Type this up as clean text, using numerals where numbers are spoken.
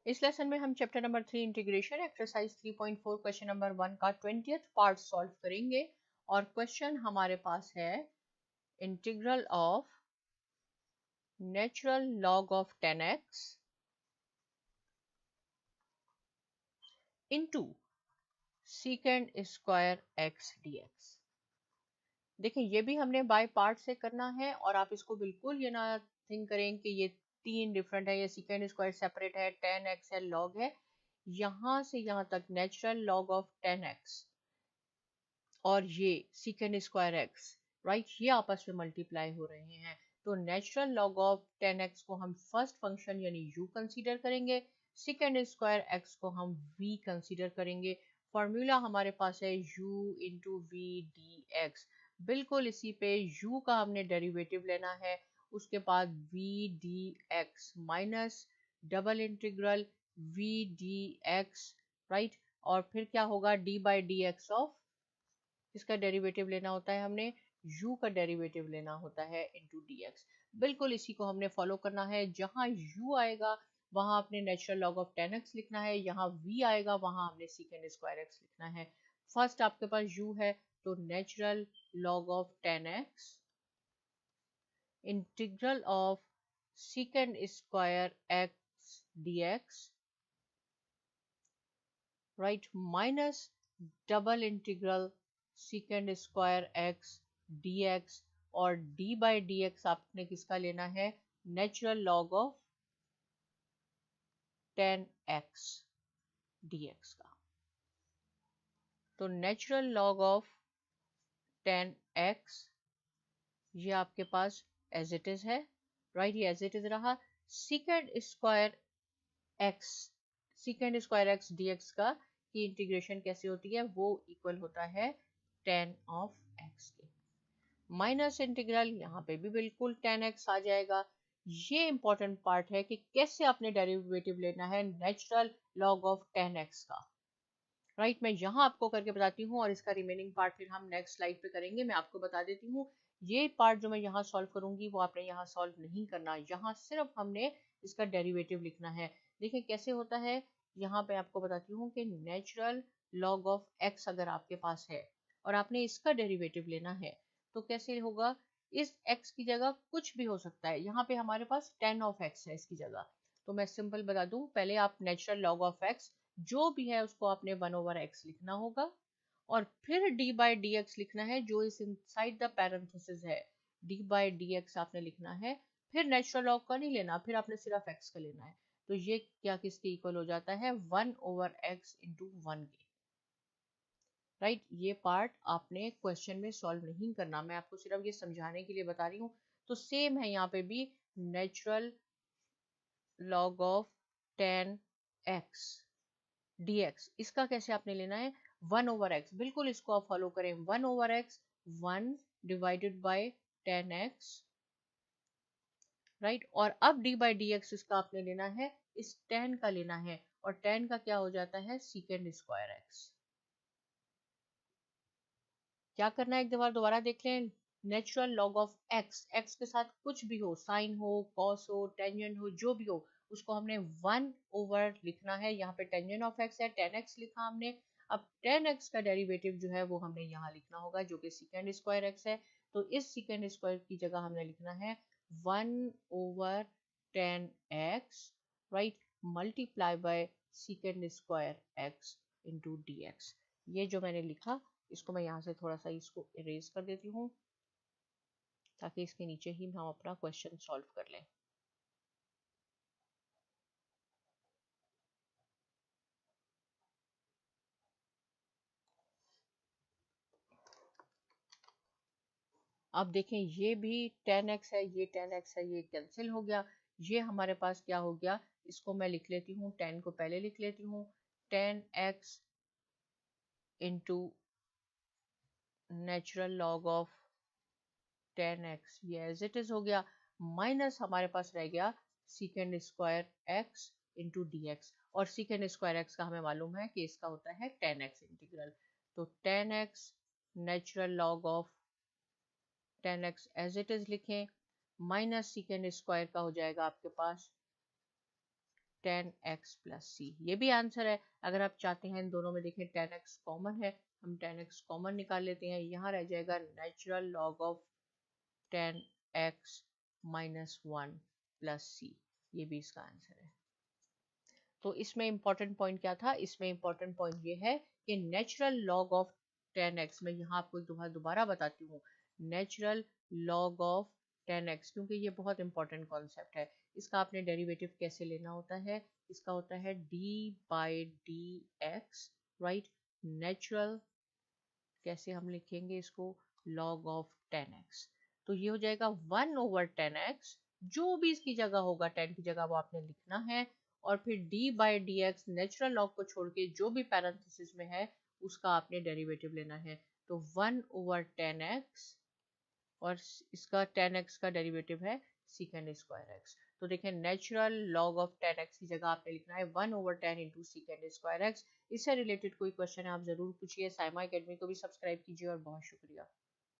इस लेसन में हम chapter number 3 integration exercise 3.4 question number 1 का 20th पार्ट सॉल्व करेंगे। और क्वेश्चन हमारे पास है integral of natural log of 10x into secant square x dx। देखिए ये भी हमने बाय पार्ट से करना है और आप इसको बिल्कुल ये ना थिंक करें कि ये तीन डिफरेंट है, ये सीकेंड स्क्वायर सेपरेट है, 10x है, लॉग है। यहां से यहां तक नेचुरल लॉग ऑफ 10x और ये सीकेंड स्क्वायर x, राइट, ये आपस में मल्टीप्लाई हो रहे हैं। तो नेचुरल लॉग ऑफ 10x को हम फर्स्ट फंक्शन यानी u कंसीडर करेंगे, सेकेंड स्क्वायर x को हम v कंसीडर करेंगे। फॉर्मूला हमारे पास है u into v d x. बिल्कुल इसी पे u का हमने डेरिवेटिव लेना है, उसके बाद v D x minus double integral v D x, right. और फिर क्या होगा, d by D x of, इसका डेरिवेटिव लेना होता है हमने, u का डेरिवेटिव लेना होता है इनटू dx। बिल्कुल इसी को हमने फॉलो करना है। जहां u आएगा वहां आपने नेचुरल लॉग ऑफ 10x लिखना है, यहाँ v आएगा वहां हमने सीकेंड स्क्वायर x लिखना है। फर्स्ट आपके पास u है तो natural log of 10x integral of secant square x dx, right, minus double integral secant square x dx। और d बाई डी एक्स आपने किसका लेना है, natural log of 10x dx का। तो नेचुरल लॉग ऑफ 10x ये आपके पास as it is है, राइट, ये एज इट इज रहा। सीकेंड स्क्वायर x dx का की इंटीग्रेशन कैसे होती है, वो इक्वल होता है 10 ऑफ x के। माइनस इंटीग्रल यहाँ पे भी बिल्कुल 10x आ जाएगा। ये इंपॉर्टेंट पार्ट है कि कैसे आपने डेरिवेटिव लेना है नेचुरल लॉग ऑफ 10x का, राइट। मैं यहाँ आपको करके बताती हूँ और इसका रिमेनिंग पार्ट फिर हम नेक्स्ट स्लाइड पे करेंगे। मैं आपको बता देती हूँ ये पार्ट जो मैं यहाँ सॉल्व करूंगी वो आपने यहाँ सॉल्व नहीं करना, यहाँ सिर्फ हमने इसका डेरिवेटिव लिखना है। देखिए कैसे होता है, यहाँ पे आपको बताती हूँ कि नेचुरल लॉग ऑफ x अगर आपके पास है और आपने इसका डेरिवेटिव लेना है तो कैसे होगा, इस x की जगह कुछ भी हो सकता है। यहाँ पे हमारे पास 10 ऑफ x है इसकी जगह, तो मैं सिंपल बता दूं, पहले आप नेचुरल लॉग ऑफ x जो भी है उसको आपने 1/x लिखना होगा और फिर d बाई डी एक्स लिखना है जो इस इनसाइड द पैरेंथेसिस है, d बाई डी एक्स आपने लिखना है। फिर नेचुरल लॉग का नहीं लेना, फिर आपने सिर्फ x का लेना है। तो ये क्या किसके इक्वल हो जाता है, 1/x इंटू 1 के, राइट। ये पार्ट आपने क्वेश्चन में सॉल्व नहीं करना, मैं आपको सिर्फ ये समझाने के लिए बता रही हूँ। तो सेम है यहाँ पे भी, natural log of 10x dx, इसका कैसे आपने लेना है 1/x। बिल्कुल इसको आप फॉलो करें, 1/x 1 divided by 10x, right. और अब d बाई डी एक्स इसका आपने लेना है, इस 10 का लेना है और 10 का क्या हो जाता है, सीकेंड स्क्वायर x। क्या करना है एक बार दोबारा देख लें, नेचुरल लॉग ऑफ x के साथ कुछ भी हो, साइन हो, कॉस हो, टेंजेंट हो, जो भी हो, उसको हमने 1 ओवर लिखना है। यहाँ पे टेंजेंट ऑफ x है, 10x लिखा हमने। अब 10x का डेरिवेटिव जो है वो हमने यहाँ लिखना होगा जो कि सीकेंड स्क्वायर x है। तो इस सीकेंड स्क्वायर की जगह हमने लिखना है 1/10x, right, multiply by secant square x into D x. ये जो मैंने लिखा इसको मैं यहाँ से थोड़ा सा इसको इरेज कर देती हूँ ताकि इसके नीचे ही हम अपना क्वेश्चन सॉल्व कर लें। अब देखें ये भी 10x है, ये 10x है, ये कैंसिल हो गया। ये हमारे पास क्या हो गया, इसको मैं लिख लेती हूँ, 10 को पहले लिख लेती हूँ, 10x into natural log of 10x, ये एज इट इज हो गया, माइनस हमारे पास रह गया secant square x into D x. और सीकेंड स्क्वायर x का हमें मालूम है कि इसका होता है 10x इंटीग्रल। तो 10x natural log of 10x as it is लिखें, माइनस सीकेंड स्क्वायर का हो जाएगा आपके पास 10x प्लस सी, ये भी आंसर है। अगर आप चाहते हैं इन दोनों में देखें 10x कॉमन है, हम 10x कॉमन निकाल लेते हैं, यहाँ रह जाएगा natural log of 10x minus 1 plus C, ये भी इसका आंसर है। तो इसमें इंपॉर्टेंट पॉइंट क्या था, इसमें इंपॉर्टेंट पॉइंट ये है कि नेचुरल लॉग ऑफ 10x, मैं यहाँ आपको दोबारा बताती हूँ, नेचुरल लॉग ऑफ 10x, क्योंकि ये बहुत इंपॉर्टेंट कॉन्सेप्ट है। इसका आपने डेरिवेटिव कैसे लेना होता है, इसका होता है d by D x, right. Natural कैसे हम लिखेंगे इसको, log ऑफ 10x, तो ये हो जाएगा 1/10x, जो भी इसकी जगह होगा 10 की जगह वो आपने लिखना है, और फिर d by D x, natural log को छोड़ के जो भी पैरेंथेसिस में है उसका आपने डेरिवेटिव लेना है, तो 1/10x, और इसका 10x का डेरिवेटिव है secant स्क्वायर x। तो देखें नेचुरल लॉग ऑफ 10x की जगह आपने लिखना है 1/10 इंटू secant स्क्वायर x। इससे रिलेटेड कोई क्वेश्चन है आप जरूर पूछिए। साइमा एकेडमी को भी सब्सक्राइब कीजिए और बहुत शुक्रिया।